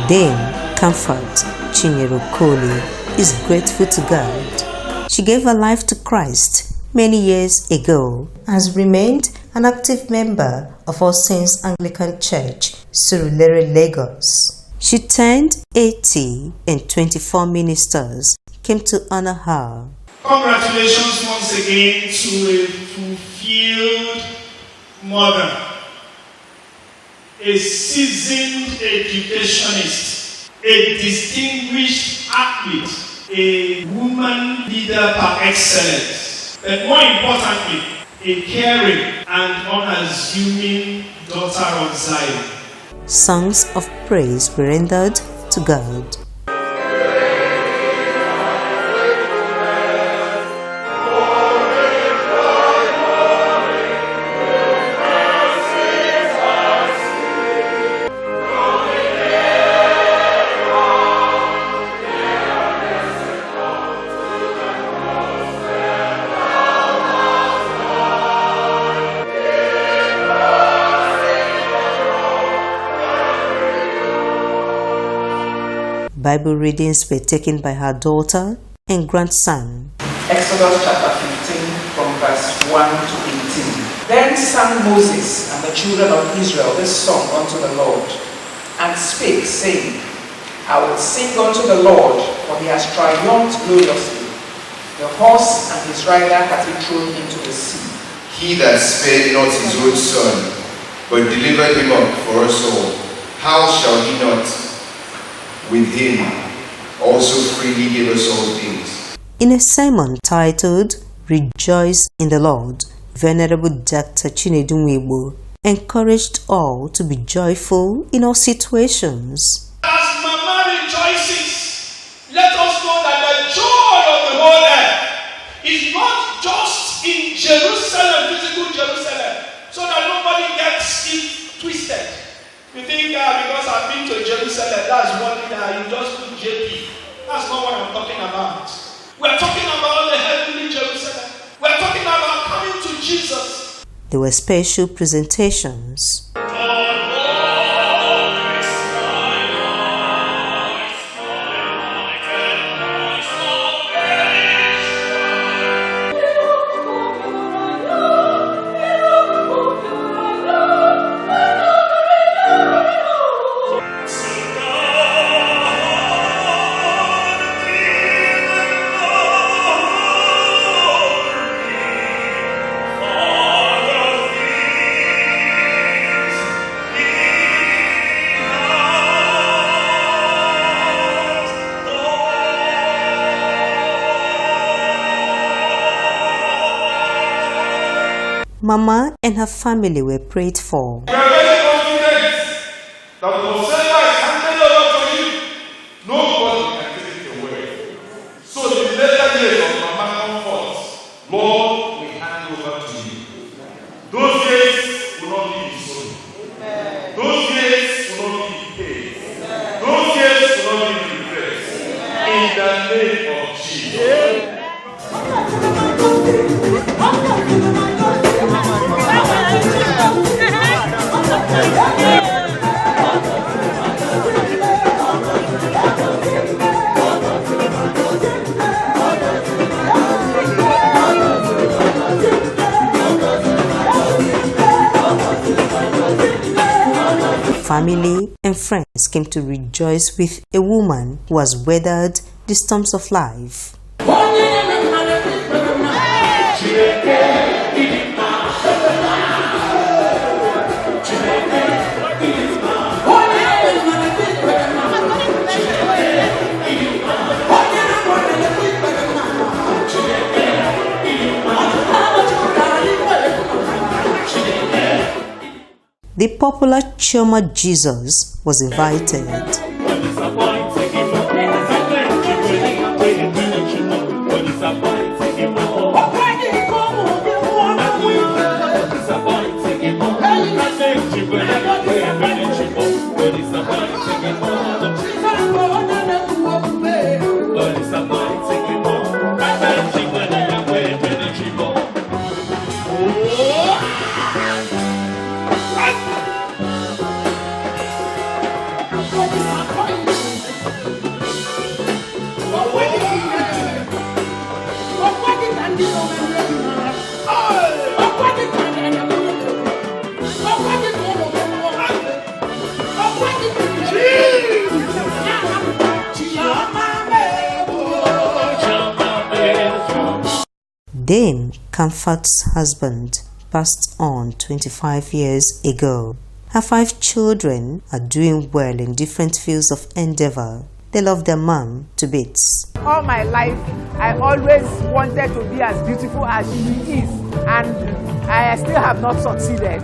Dame Comfort Chinyere Okoli is grateful to God. She gave her life to Christ many years ago and has remained an active member of All Saints Anglican Church, Surulere, Lagos. She turned 80 and 24 ministers came to honor her. Congratulations once again to a fulfilled mother, a seasoned educationist, a distinguished athlete, a woman leader par excellence, but more importantly, a caring and unassuming daughter of Zion. Songs of praise were rendered to God. Bible readings were taken by her daughter and grandson. Exodus chapter 15 from verse 1 to 18. Then sang Moses and the children of Israel this song unto the Lord, and spake, saying, I will sing unto the Lord, for he has triumphed gloriously. The horse and his rider hath he thrown into the sea. He that spared not his own son, but delivered him up for us all, how shall he not with him also freely give us all things? In a sermon titled Rejoice in the Lord, Venerable Dr. Chinedu Okoli encouraged all to be joyful in all situations. As Mama rejoices, let us know that the joy of the whole earth is not just in Jerusalem, physical Jerusalem, so that nobody gets it twisted. You think because I've been to Jerusalem, that's one thing that you just put JP. That's not what I'm talking about. We're talking about the heavenly Jerusalem. We're talking about coming to Jesus. There were special presentations. Mama and her family were prayed for. We are very confident that whatever is handed over to you, nobody can take it away. So the later days of Mama Comfort, Lord, we hand over to you. Those days will not be in sorrow. Those days will not be in pain. Those days will not be in regret. In the name of Jesus. Family and friends came to rejoice with a woman who has weathered the storms of life. The popular Choma Jesus was invited. Dame Comfort's husband passed on 25 years ago. Her 5 children are doing well in different fields of endeavor. They love their mom to bits. All my life, I always wanted to be as beautiful as she is, and I still have not succeeded.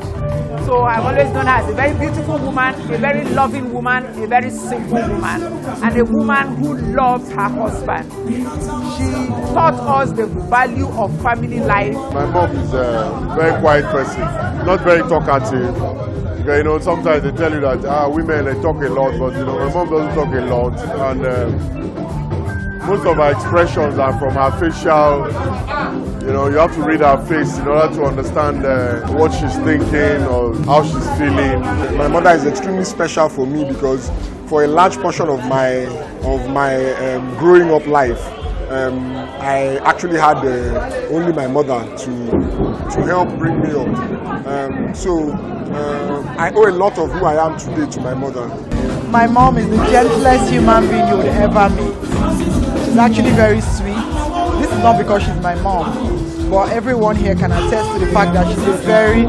So I've always known her as a very beautiful woman, a very loving woman, a very simple woman, and a woman who loves her husband. She taught us the value of family life. My mom is a very quiet person, not very talkative. You know, sometimes they tell you that women, they talk a lot, but you know, my mom doesn't talk a lot, and most of her expressions are from her facial. You know, you have to read her face in order to understand what she's thinking or how she's feeling. My mother is extremely special for me because for a large portion of my growing up life, I actually had only my mother to help bring me up. So I owe a lot of who I am today to my mother. My mom is the gentlest human being you would ever meet. She's actually very sweet. This is not because she's my mom, but everyone here can attest to the fact that she's a very,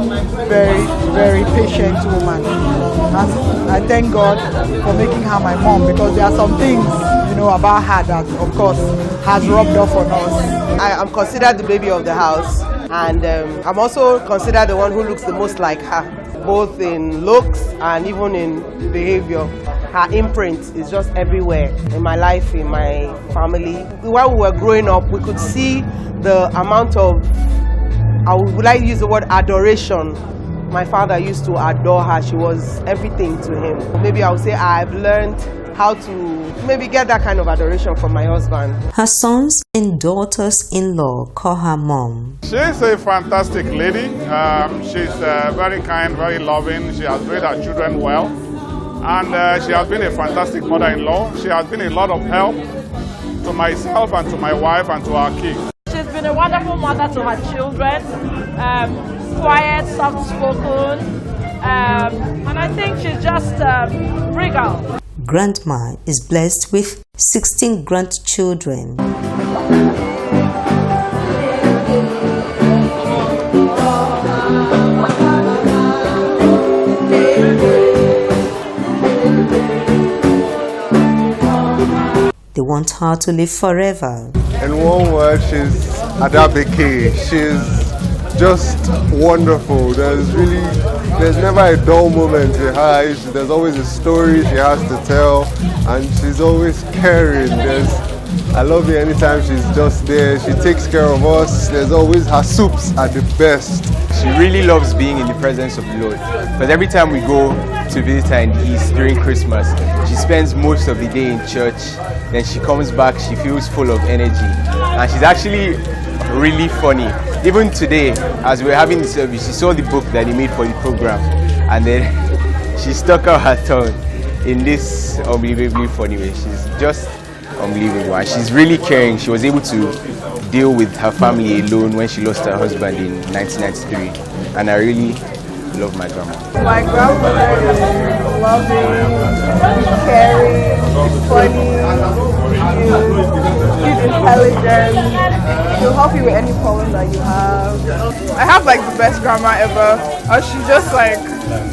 very, very patient woman. And I thank God for making her my mom, because there are some things, you know, about her that, of course, has rubbed off on us. I am considered the baby of the house, and I'm also considered the one who looks the most like her, both in looks and even in behavior. Her imprint is just everywhere in my life, in my family. While we were growing up, we could see the amount of, I would like to use the word adoration. My father used to adore her. She was everything to him. Maybe I would say I've learned how to maybe get that kind of adoration from my husband. Her sons and daughters-in-law call her mom. She's a fantastic lady. She's very kind, very loving. She has raised her children well. And she has been a fantastic mother-in-law. She has been a lot of help to myself and to my wife and to our kids. She's been a wonderful mother to her children, quiet, soft-spoken, and I think she's just regal. Grandma is blessed with 16 grandchildren. They want her to live forever. In one word, she's Adabeke. She's just wonderful. There's never a dull moment with her. There's always a story she has to tell, and she's always caring. I love it anytime she's just there. She takes care of us. There's always her soups are the best. She really loves being in the presence of the Lord, because every time we go to visit her in the East during Christmas, she spends most of the day in church. Then she comes back, she feels full of energy, and she's actually really funny. Even today, as we were having the service, she saw the book that he made for the program, and then she stuck out her tongue in this unbelievably funny way. She's just unbelievable, and she's really caring. She was able to deal with her family alone when she lost her husband in 1993, and I really love my grandma. My grandmother is loving, caring, funny, she's intelligent. She'll help you with any problem that you have. I have like the best grandma ever. She's just like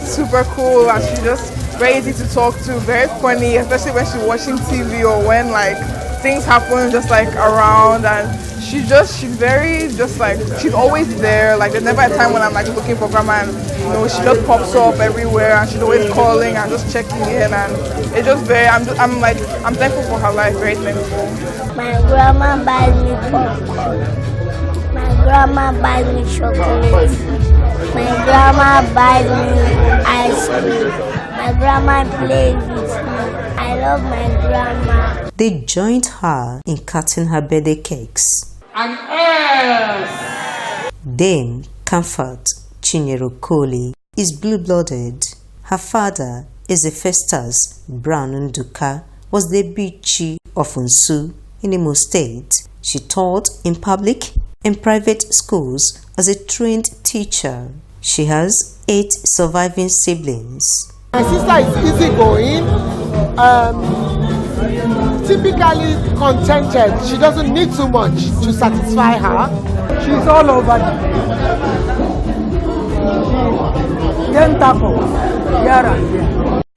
super cool, and she's just very easy to talk to, very funny, especially when she's watching TV or when like things happen just like around, and she's very just like, she's always there. Like there's never a time when I'm like looking for grandma and you know she just pops up everywhere, and she's always calling and just checking in, and it's just very, I'm thankful for her life, very thankful. My grandma buys me popcorn. My grandma buys me chocolate. My grandma buys me ice cream. My grandma plays with me. I love my grandma. They joined her in cutting her birthday cakes. And else. Dame Comfort Chinyere Okoli is blue-blooded. Her father, Festus Brown Nduka, was the Bichi of Nsu in Imo State. She taught in public and private schools as a trained teacher. She has 8 surviving siblings. My sister is easygoing, typically contented. She doesn't need too much to satisfy her. She's all over the place.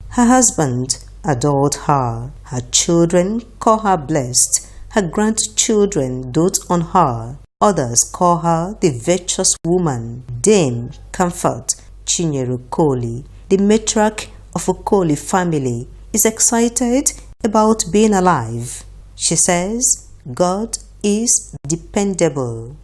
Her husband adored her. Her children call her blessed. Her grandchildren dote on her. Others call her the virtuous woman. Dame Comfort Chinyere Okoli, the matriarch of Okoli family, is excited about being alive. She says God is dependable.